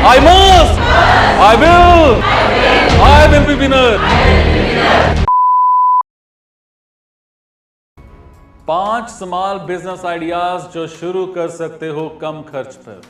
I must. I will. I will be winner. 5 small business ideas जो शुरू कर सकते हो कम खर्च पर।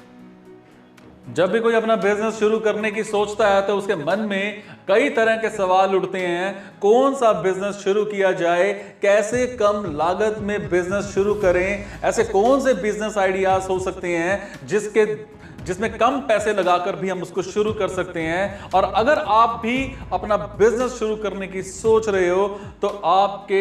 जब भी कोई अपना बिजनेस शुरू करने की सोचता है तो उसके मन में कई तरह के सवाल उठते हैं। कौन सा बिजनेस शुरू किया जाए, कैसे कम लागत में बिजनेस शुरू करें, ऐसे कौन से बिजनेस आइडियाज हो सकते हैं जिसमें कम पैसे लगाकर भी हम उसको शुरू कर सकते हैं। और अगर आप भी अपना बिजनेस शुरू करने की सोच रहे हो तो आपके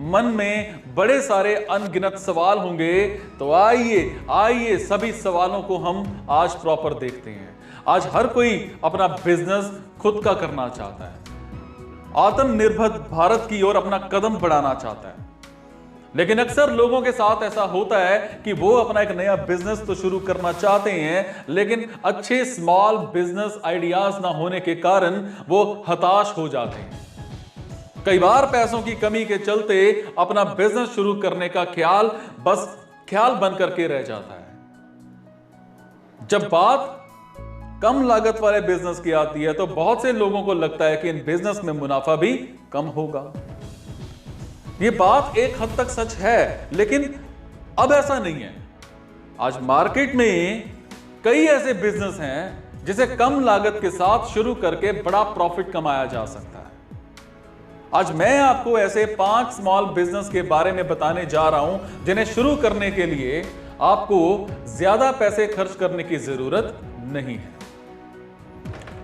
मन में बड़े सारे अनगिनत सवाल होंगे। तो आइए सभी सवालों को हम आज प्रॉपर देखते हैं। आज हर कोई अपना बिजनेस खुद का करना चाहता है, आत्मनिर्भर भारत की ओर अपना कदम बढ़ाना चाहता है। लेकिन अक्सर लोगों के साथ ऐसा होता है कि वो अपना एक नया बिजनेस तो शुरू करना चाहते हैं, लेकिन अच्छे स्मॉल बिजनेस आइडियाज ना होने के कारण वो हताश हो जाते हैं। कई बार पैसों की कमी के चलते अपना बिजनेस शुरू करने का ख्याल बस ख्याल बन करके रह जाता है। जब बात कम लागत वाले बिजनेस की आती है तो बहुत से लोगों को लगता है कि इन बिजनेस में मुनाफा भी कम होगा। ये बात एक हद तक सच है, लेकिन अब ऐसा नहीं है। आज मार्केट में कई ऐसे बिजनेस हैं जिसे कम लागत के साथ शुरू करके बड़ा प्रॉफिट कमाया जा सकता है। आज मैं आपको ऐसे 5 स्मॉल बिजनेस के बारे में बताने जा रहा हूं जिन्हें शुरू करने के लिए आपको ज्यादा पैसे खर्च करने की जरूरत नहीं है।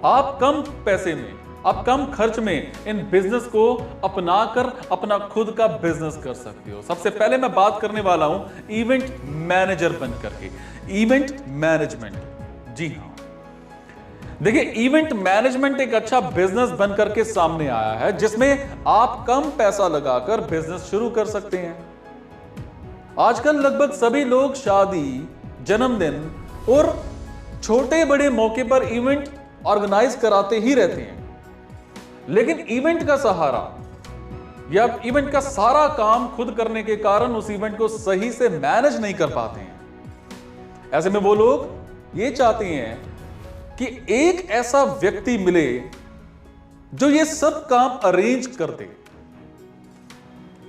आप कम पैसे में, आप कम खर्च में इन बिजनेस को अपनाकर अपना खुद का बिजनेस कर सकते हो। सबसे पहले मैं बात करने वाला हूं इवेंट मैनेजर बनकर के, इवेंट मैनेजमेंट। जी हां, देखिए इवेंट मैनेजमेंट एक अच्छा बिजनेस बनकर के सामने आया है जिसमें आप कम पैसा लगाकर बिजनेस शुरू कर सकते हैं। आजकल लगभग सभी लोग शादी, जन्मदिन और छोटे बड़े मौके पर इवेंट ऑर्गेनाइज कराते ही रहते हैं, लेकिन इवेंट का सहारा या इवेंट का सारा काम खुद करने के कारण उस इवेंट को सही से मैनेज नहीं कर पाते हैं। ऐसे में वो लोग ये चाहते हैं कि एक ऐसा व्यक्ति मिले जो ये सब काम अरेंज कर दे।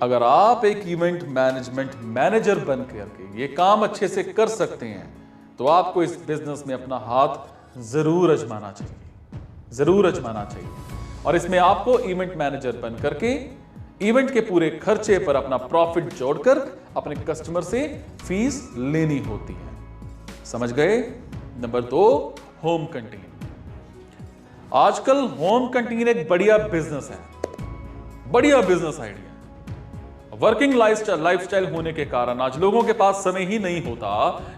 अगर आप एक इवेंट मैनेजमेंट मैनेजर बन करके ये काम अच्छे से कर सकते हैं तो आपको इस बिजनेस में अपना हाथ जरूर आजमाना चाहिए, जरूर आजमाना चाहिए। और इसमें आपको इवेंट मैनेजर बन करके इवेंट के पूरे खर्चे पर अपना प्रॉफिट जोड़कर अपने कस्टमर से फीस लेनी होती है। समझ गए? Number 2, home canteen. आजकल होम कैंटीन एक बढ़िया बिजनेस है, बढ़िया बिजनेस आइडिया। वर्किंग लाइफस्टाइल होने के कारण आज लोगों के पास समय ही नहीं होता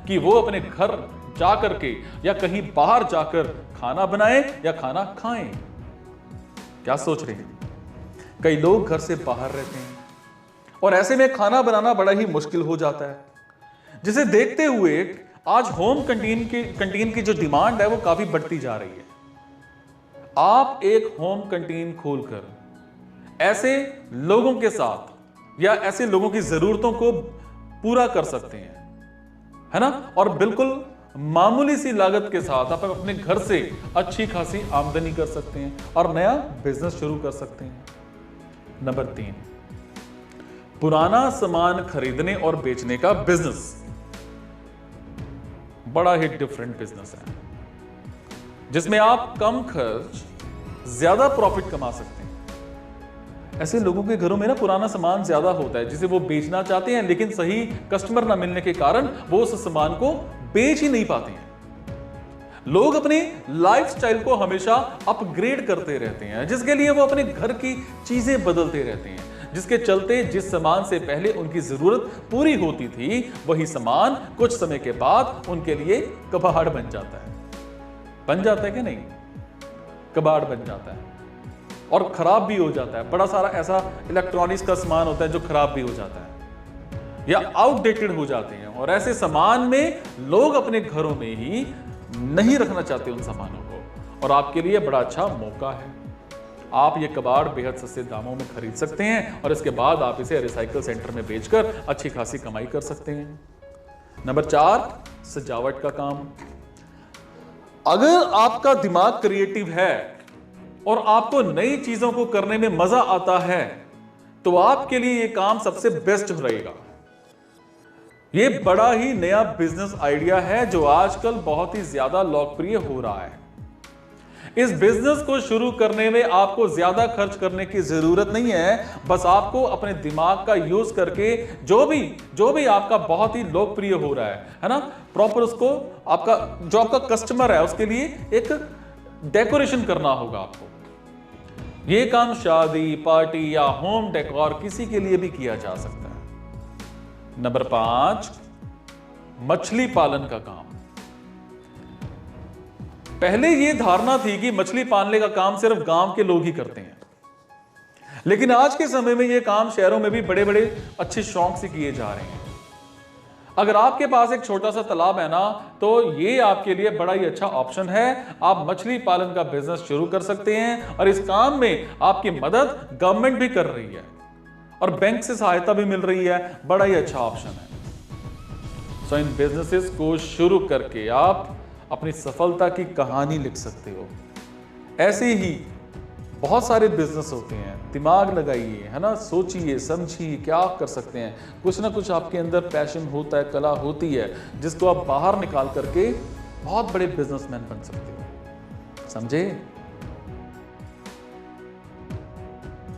कि वो अपने घर जाकर के या कहीं बाहर जाकर खाना बनाएं या खाना खाएं। क्या सोच रहे हैं? कई लोग घर से बाहर रहते हैं और ऐसे में खाना बनाना बड़ा ही मुश्किल हो जाता है, जिसे देखते हुए आज होम कैंटीन की जो डिमांड है वो काफी बढ़ती जा रही है। आप एक होम कैंटीन खोलकर ऐसे लोगों के साथ या ऐसे लोगों की जरूरतों को पूरा कर सकते हैं, है ना? और बिल्कुल मामूली सी लागत के साथ आप अपने घर से अच्छी खासी आमदनी कर सकते हैं और नया बिजनेस शुरू कर सकते हैं। नंबर 3, पुराना सामान खरीदने और बेचने का बिजनेस। बड़ा ही डिफरेंट बिजनेस है जिसमें आप कम खर्च ज्यादा प्रॉफिट कमा सकते हैं। ऐसे लोगों के घरों में ना पुराना सामान ज्यादा होता है जिसे वो बेचना चाहते हैं, लेकिन सही कस्टमर ना मिलने के कारण वो उस सामान को बेच ही नहीं पाते हैं। लोग अपनी लाइफस्टाइल को हमेशा अपग्रेड करते रहते हैं, जिसके लिए वो अपने घर की चीजें बदलते रहते हैं, जिसके चलते जिस सामान से पहले उनकी जरूरत पूरी होती थी वही सामान कुछ समय के बाद उनके लिए कबाड़ बन जाता है। बन जाता है कि नहीं? कबाड़ बन जाता है और खराब भी हो जाता है। बड़ा सारा ऐसा इलेक्ट्रॉनिक्स का सामान होता है जो खराब भी हो जाता है या आउटडेटेड हो जाते हैं, और ऐसे सामान में लोग अपने घरों में ही नहीं रखना चाहते उन सामानों को। और आपके लिए बड़ा अच्छा मौका है, आप ये कबाड़ बेहद सस्ते दामों में खरीद सकते हैं और इसके बाद आप इसे रिसाइकल सेंटर में बेचकर अच्छी खासी कमाई कर सकते हैं। नंबर 4, सजावट का काम। अगर आपका दिमाग क्रिएटिव है और आपको नई चीजों को करने में मजा आता है तो आपके लिए यह काम सबसे बेस्ट रहेगा। यह बड़ा ही नया बिजनेस आइडिया है जो आजकल बहुत ही ज्यादा लोकप्रिय हो रहा है। इस बिजनेस को शुरू करने में आपको ज्यादा खर्च करने की जरूरत नहीं है, बस आपको अपने दिमाग का यूज करके जो भी आपका बहुत ही लोकप्रिय हो रहा है ना, प्रॉपर उसको आपका जो आपका कस्टमर है उसके लिए एक डेकोरेशन करना होगा आपको। यह काम शादी, पार्टी या होम डेकोर किसी के लिए भी किया जा सकता है। नंबर 5, मछली पालन का काम। पहले यह धारणा थी कि मछली पालने का काम सिर्फ गांव के लोग ही करते हैं, लेकिन आज के समय में यह काम शहरों में भी बड़े बड़े अच्छे शौक से किए जा रहे हैं। अगर आपके पास एक छोटा सा तालाब है ना, तो यह आपके लिए बड़ा ही अच्छा ऑप्शन है। आप मछली पालन का बिजनेस शुरू कर सकते हैं और इस काम में आपकी मदद गवर्नमेंट भी कर रही है और बैंक से सहायता भी मिल रही है। बड़ा ही अच्छा ऑप्शन है। सो इन बिजनेसेस को शुरू करके आप अपनी सफलता की कहानी लिख सकते हो। ऐसे ही बहुत सारे बिजनेस होते हैं। दिमाग लगाइए, है ना, सोचिए समझिए क्या आप कर सकते हैं। कुछ ना कुछ आपके अंदर पैशन होता है, कला होती है, जिसको आप बाहर निकाल करके बहुत बड़े बिजनेसमैन बन सकते हो। समझे?